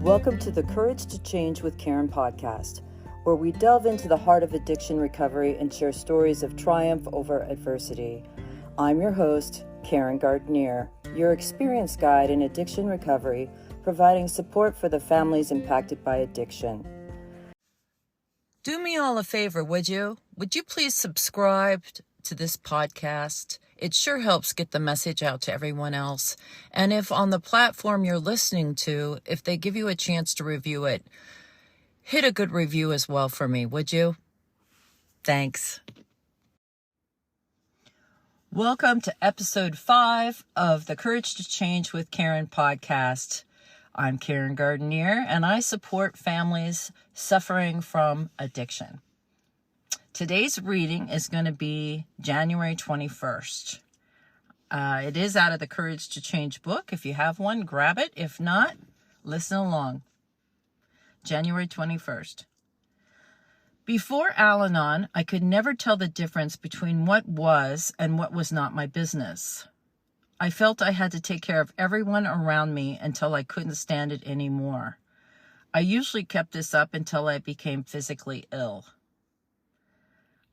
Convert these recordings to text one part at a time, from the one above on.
Welcome to the Courage to Change with Karen podcast, where we delve into the heart of addiction recovery and share stories of triumph over adversity. I'm your host, Karen Gardner, your experienced guide in addiction recovery, providing support for the families impacted by addiction. Do me all a favor, would you? Would you please subscribe to this podcast? It sure helps get the message out to everyone else. And if on the platform you're listening to, if they give you a chance to review it, hit a good review as well for me, would you? Thanks. Welcome to episode 5 of the Courage to Change with Karen podcast. I'm Karen Gardner, and I support families suffering from addiction. Today's reading is going to be January 21st. It is out of the Courage to Change book. If you have one, grab it. If not, listen along. January 21st. Before Al-Anon, I could never tell the difference between what was and what was not my business. I felt I had to take care of everyone around me until I couldn't stand it anymore. I usually kept this up until I became physically ill.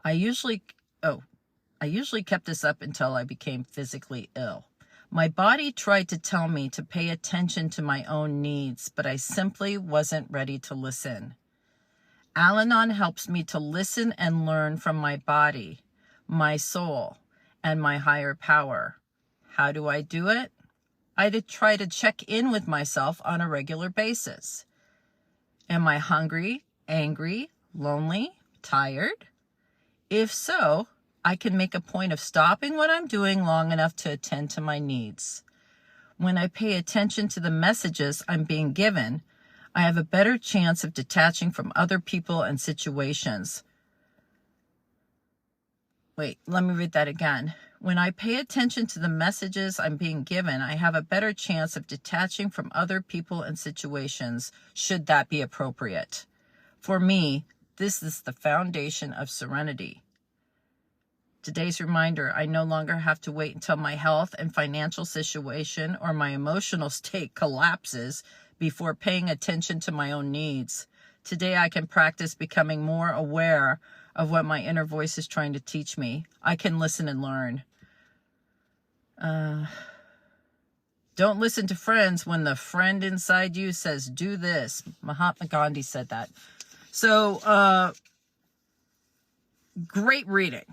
I usually kept this up until I became physically ill. My body tried to tell me to pay attention to my own needs, but I simply wasn't ready to listen. Al-Anon helps me to listen and learn from my body, my soul, and my higher power. How do I do it? I try to check in with myself on a regular basis. Am I hungry, angry, lonely, tired? If so, I can make a point of stopping what I'm doing long enough to attend to my needs. When I pay attention to the messages I'm being given, I have a better chance of detaching from other people and situations. Wait, let me read that again. When I pay attention to the messages I'm being given, I have a better chance of detaching from other people and situations, should that be appropriate. For me, this is the foundation of serenity. Today's reminder, I no longer have to wait until my health and financial situation or my emotional state collapses before paying attention to my own needs. Today I can practice becoming more aware of what my inner voice is trying to teach me. I can listen and learn. Don't listen to friends when the friend inside you says, do this. Mahatma Gandhi said that. So, great reading.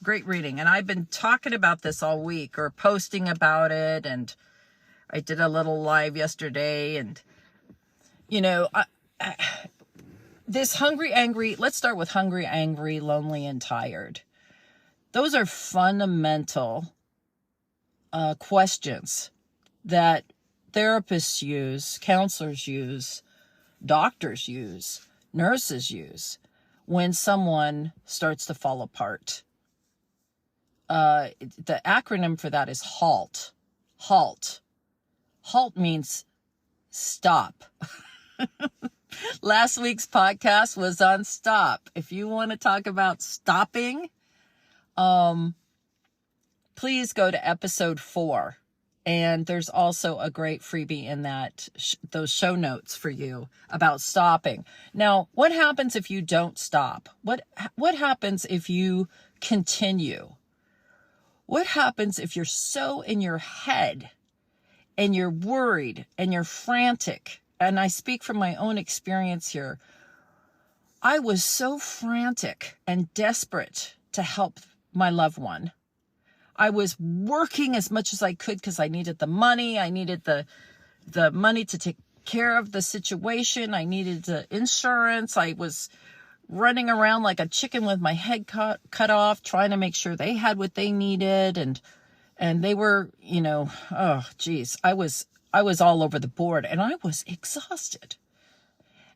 Great reading. And I've been talking about this all week or posting about it. And I did a little live yesterday. And, this hungry, angry, let's start with hungry, angry, lonely, and tired. Those are fundamental questions that therapists use, counselors use, doctors use, nurses use when someone starts to fall apart. The acronym for that is HALT. HALT. HALT means stop. Last week's podcast was on stop. If you want to talk about stopping, please go to episode 4. And there's also a great freebie in that, those show notes for you about stopping. Now, what happens if you don't stop? What happens if you continue? What happens if you're so in your head and you're worried and you're frantic? And I speak from my own experience here. I was so frantic and desperate to help my loved one. I was working as much as I could because I needed the money. I needed the money to take care of the situation. I needed the insurance. I was running around like a chicken with my head cut off, trying to make sure they had what they needed. And they were, I was all over the board and I was exhausted.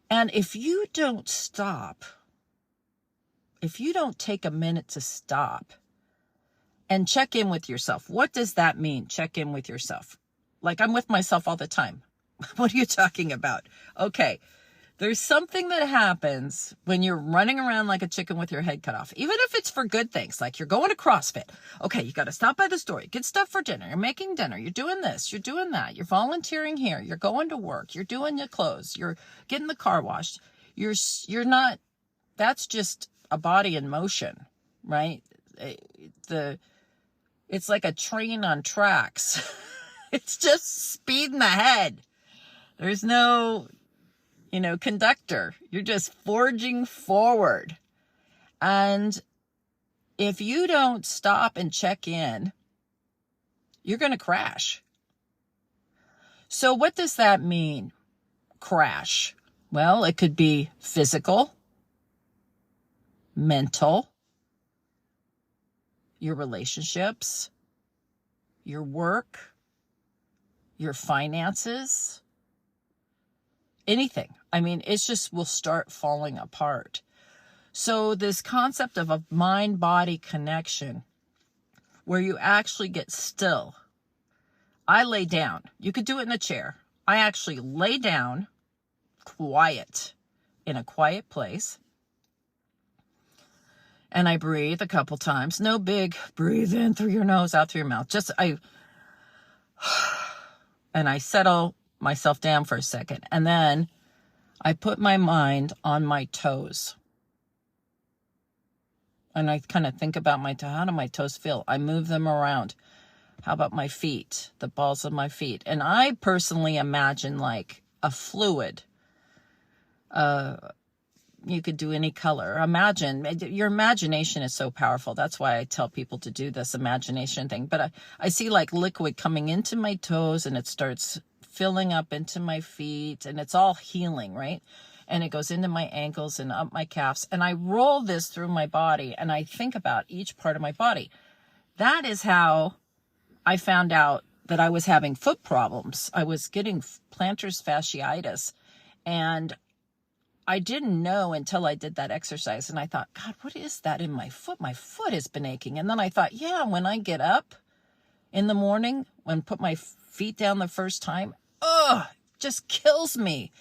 And if you don't stop, if you don't take a minute to stop and check in with yourself, what does that mean? Check in with yourself. Like I'm with myself all the time. What are you talking about? Okay. There's something that happens when you're running around like a chicken with your head cut off, even if it's for good things, like you're going to CrossFit. Okay, you got to stop by the store, get stuff for dinner, you're making dinner, you're doing this, you're doing that, you're volunteering here, you're going to work, you're doing your clothes, you're getting the car washed. You're not, that's just a body in motion, right? It's like a train on tracks. It's just speeding ahead. There's no, conductor. You're just forging forward. And if you don't stop and check in, you're going to crash. So what does that mean? Crash. Well, it could be physical, mental, your relationships, your work, your finances, anything. I mean, it's just will start falling apart. So this concept of a mind-body connection where you actually get still. I lay down. You could do it in a chair. I actually lay down quiet in a quiet place. And I breathe a couple times. No big breathe in through your nose, out through your mouth. And I settle myself down for a second. And then I put my mind on my toes. And I kind of think about how do my toes feel? I move them around. How about my feet, the balls of my feet? And I personally imagine like a fluid. You could do any color. Imagine, your imagination is so powerful. That's why I tell people to do this imagination thing. But I see like liquid coming into my toes and it starts filling up into my feet and it's all healing, right? And it goes into my ankles and up my calves. And I roll this through my body and I think about each part of my body. That is how I found out that I was having foot problems. I was getting plantar fasciitis and I didn't know until I did that exercise. And I thought, God, what is that in my foot? My foot has been aching. And then I thought, yeah, when I get up in the morning, when I put my feet down the first time, just kills me.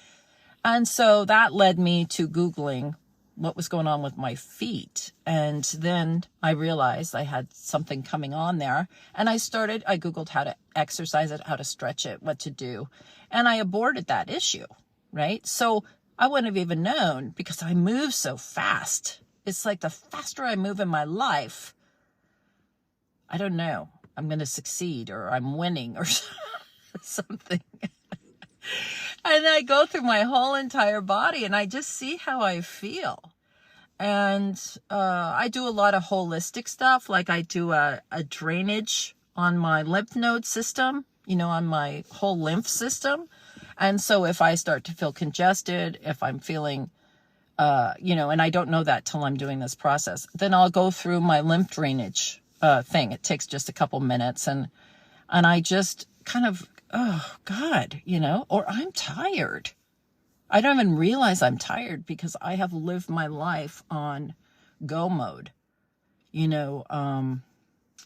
And so that led me to Googling what was going on with my feet. And then I realized I had something coming on there. And I Googled how to exercise it, how to stretch it, what to do. And I aborted that issue, right? So I wouldn't have even known because I move so fast. It's like the faster I move in my life, I don't know, I'm going to succeed or I'm winning or something. And I go through my whole entire body and I just see how I feel. And I do a lot of holistic stuff. Like I do a drainage on my lymph node system, on my whole lymph system. And so if I start to feel congested, if I'm feeling, and I don't know that till I'm doing this process, then I'll go through my lymph drainage thing. It takes just a couple minutes. And I just kind of, oh God, or I'm tired. I don't even realize I'm tired because I have lived my life on go mode,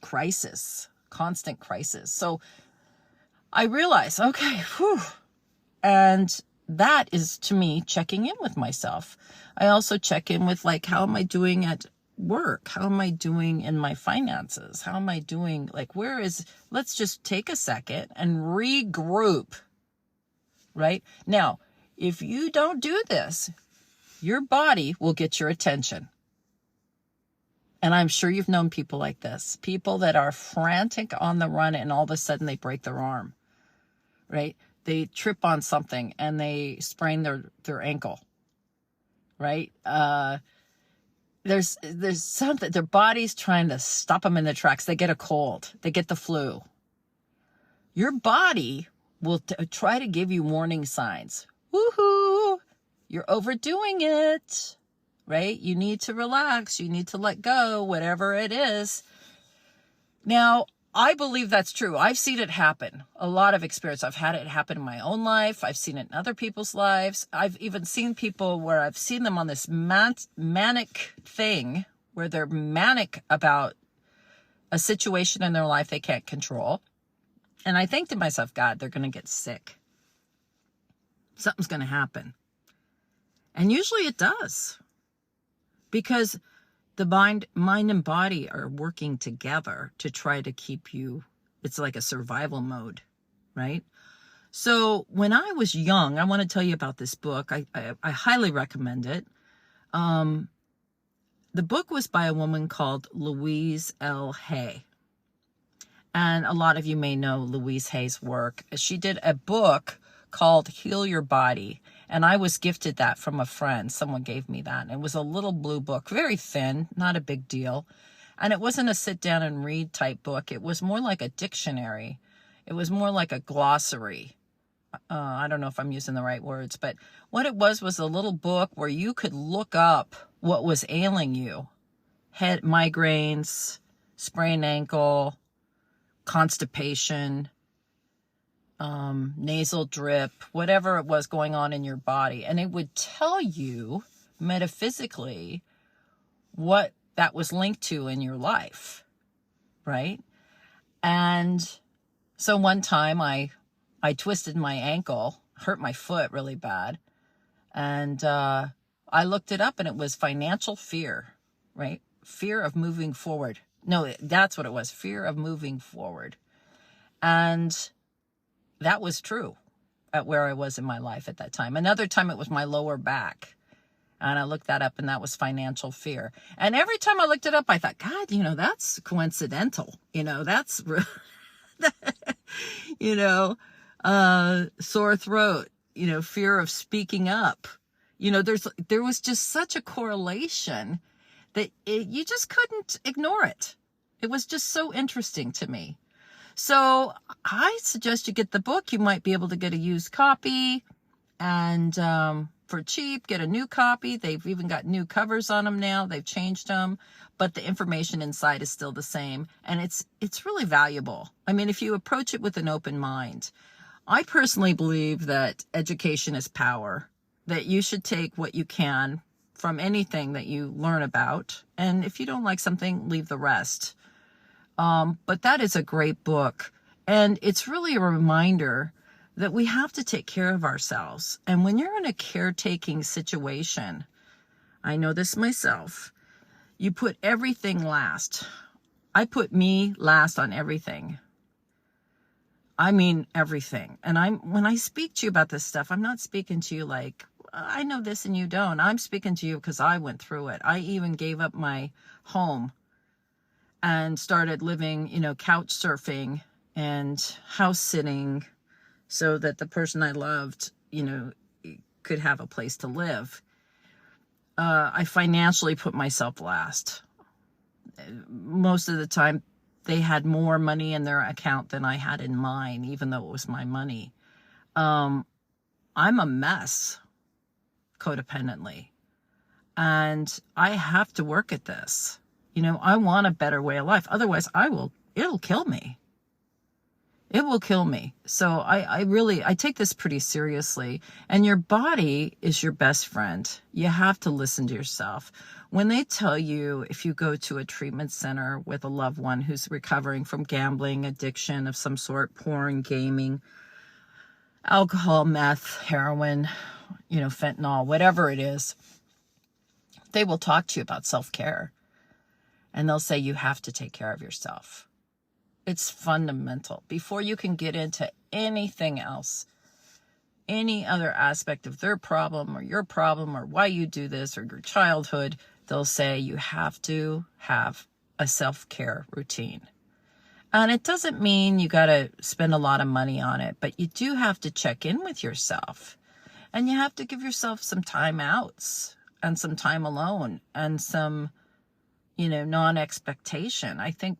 crisis, constant crisis. So I realize, okay, whew. And that is, to me, checking in with myself. I also check in with, like, how am I doing at work? How am I doing in my finances? How am I doing, let's just take a second and regroup, right? Now, if you don't do this, your body will get your attention. And I'm sure you've known people like this. People that are frantic on the run and all of a sudden they break their arm, right? They trip on something and they sprain their ankle, right? There's something, their body's trying to stop them in their tracks. They get a cold, they get the flu. Your body will try to give you warning signs. Woohoo! You're overdoing it, right? You need to relax. You need to let go, whatever it is. Now, I believe that's true. I've seen it happen. A lot of experience. I've had it happen in my own life. I've seen it in other people's lives. I've even seen people where I've seen them on this manic thing where they're manic about a situation in their life they can't control. And I think to myself, God, they're going to get sick. Something's going to happen. And usually it does, because the mind and body are working together to try to keep you, it's like a survival mode, right? So when I was young, I want to tell you about this book. I highly recommend it. The book was by a woman called Louise L. Hay. And a lot of you may know Louise Hay's work. She did a book called Heal Your Body. And I was gifted that from a friend. Someone gave me that. And it was a little blue book, very thin, not a big deal. And it wasn't a sit down and read type book. It was more like a dictionary. It was more like a glossary. I don't know if I'm using the right words, but what it was a little book where you could look up what was ailing you. Head migraines, sprained ankle, constipation, nasal drip, whatever it was going on in your body. And it would tell you metaphysically what that was linked to in your life, right? And so one time I twisted my ankle, hurt my foot really bad. And I looked it up, and it was financial fear, right? Fear of moving forward. No, that's what it was. Fear of moving forward. And that was true at where I was in my life at that time. Another time it was my lower back. And I looked that up, and that was financial fear. And every time I looked it up, I thought, God, that's coincidental. That's, sore throat, fear of speaking up. There was just such a correlation that you just couldn't ignore it. It was just so interesting to me. So I suggest you get the book. You might be able to get a used copy, and for cheap, get a new copy. They've even got new covers on them now. They've changed them, but the information inside is still the same. And it's really valuable. I mean, if you approach it with an open mind. I personally believe that education is power, that you should take what you can from anything that you learn about. And if you don't like something, leave the rest. But that is a great book. And it's really a reminder that we have to take care of ourselves. And when you're in a caretaking situation, I know this myself, you put everything last. I put me last on everything. I mean, everything. And when I speak to you about this stuff, I'm not speaking to you like, I know this and you don't. I'm speaking to you because I went through it. I even gave up my home and started living, couch surfing and house sitting so that the person I loved, could have a place to live. I financially put myself last. Most of the time, they had more money in their account than I had in mine, even though it was my money. I'm a mess codependently. And I have to work at this. I want a better way of life. Otherwise, it'll kill me. It will kill me. So I take this pretty seriously. And your body is your best friend. You have to listen to yourself. When they tell you, if you go to a treatment center with a loved one who's recovering from gambling, addiction of some sort, porn, gaming, alcohol, meth, heroin, fentanyl, whatever it is, they will talk to you about self-care. And they'll say you have to take care of yourself. It's fundamental. Before you can get into anything else, any other aspect of their problem or your problem or why you do this or your childhood, they'll say you have to have a self-care routine. And it doesn't mean you got to spend a lot of money on it, but you do have to check in with yourself. And you have to give yourself some time outs and some time alone and some, non-expectation. I think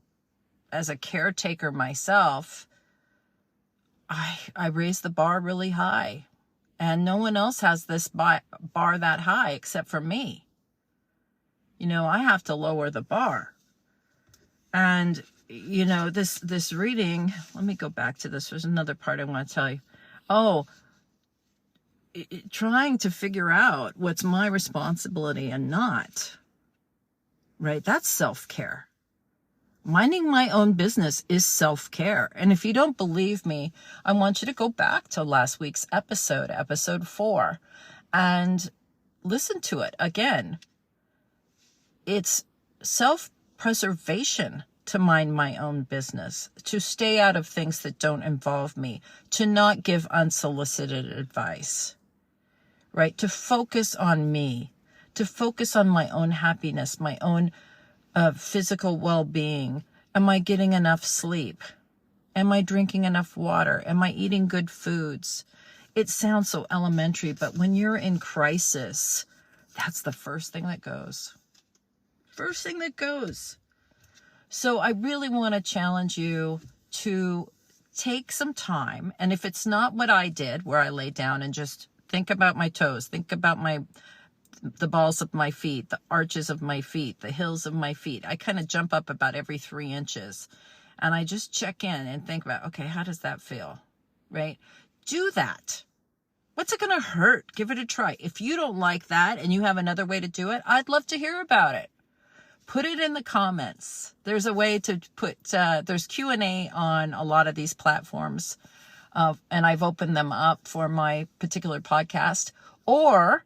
as a caretaker myself, I raise the bar really high. And no one else has this bar that high except for me. I have to lower the bar. And, this reading, let me go back to this. There's another part I want to tell you. Trying to figure out what's my responsibility and not. Right? That's self-care. Minding my own business is self-care. And if you don't believe me, I want you to go back to last week's episode 4. And listen to it again. It's self-preservation to mind my own business, to stay out of things that don't involve me, to not give unsolicited advice, right? To focus on me, to focus on my own happiness, my own physical well-being. Am I getting enough sleep? Am I drinking enough water? Am I eating good foods? It sounds so elementary, but when you're in crisis, that's the first thing that goes. First thing that goes. So I really want to challenge you to take some time. And if it's not what I did, where I lay down and just think about my toes, think about the balls of my feet, the arches of my feet, the hills of my feet. I kind of jump up about every 3 inches and I just check in and think about, okay, how does that feel? Right? Do that. What's it going to hurt? Give it a try. If you don't like that and you have another way to do it, I'd love to hear about it. Put it in the comments. There's a way to put, there's Q&A on a lot of these platforms. And I've opened them up for my particular podcast. Or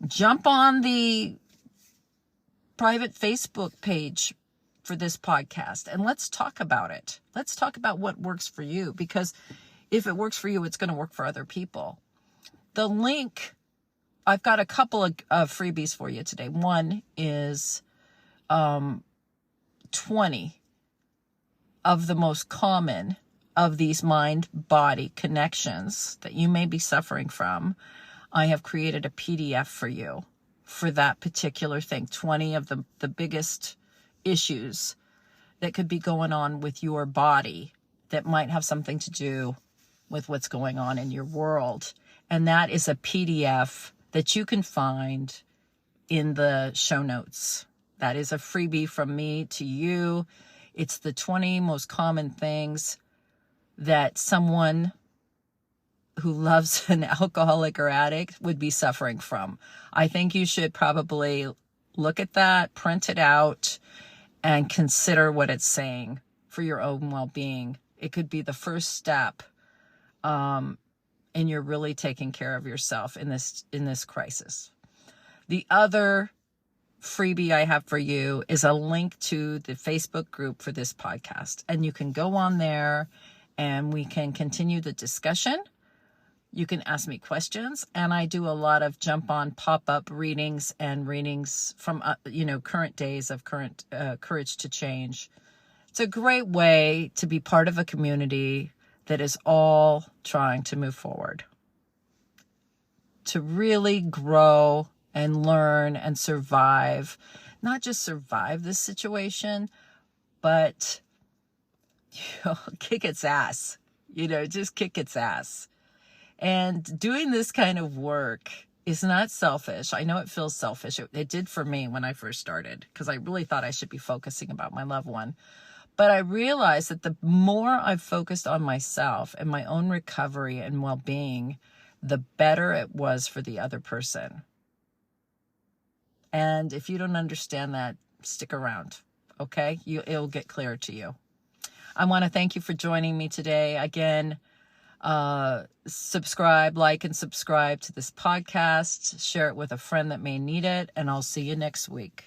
jump on the private Facebook page for this podcast and let's talk about it. Let's talk about what works for you, because if it works for you, it's going to work for other people. The link, I've got a couple of freebies for you today. One is 20 of the most common of these mind-body connections that you may be suffering from. I have created a PDF for you for that particular thing. 20 of the biggest issues that could be going on with your body that might have something to do with what's going on in your world. And that is a PDF that you can find in the show notes. That is a freebie from me to you. It's the 20 most common things that someone who loves an alcoholic or addict would be suffering from. I think you should probably look at that, print it out, and consider what it's saying for your own well-being. It could be the first step in your really taking care of yourself in this crisis. The other freebie I have for you is a link to the Facebook group for this podcast. And you can go on there and we can continue the discussion. You can ask me questions, and I do a lot of jump on pop-up readings and readings from, current days of Courage to Change. It's a great way to be part of a community that is all trying to move forward, to really grow and learn and survive, not just survive this situation, but kick its ass, just kick its ass. And doing this kind of work is not selfish. I know it feels selfish. It did for me when I first started, because I really thought I should be focusing about my loved one. But I realized that the more I've focused on myself and my own recovery and well-being, the better it was for the other person. And if you don't understand that, stick around, okay? It'll get clearer to you. I want to thank you for joining me today. Again, subscribe, like, and subscribe to this podcast. Share it with a friend that may need it, and I'll see you next week.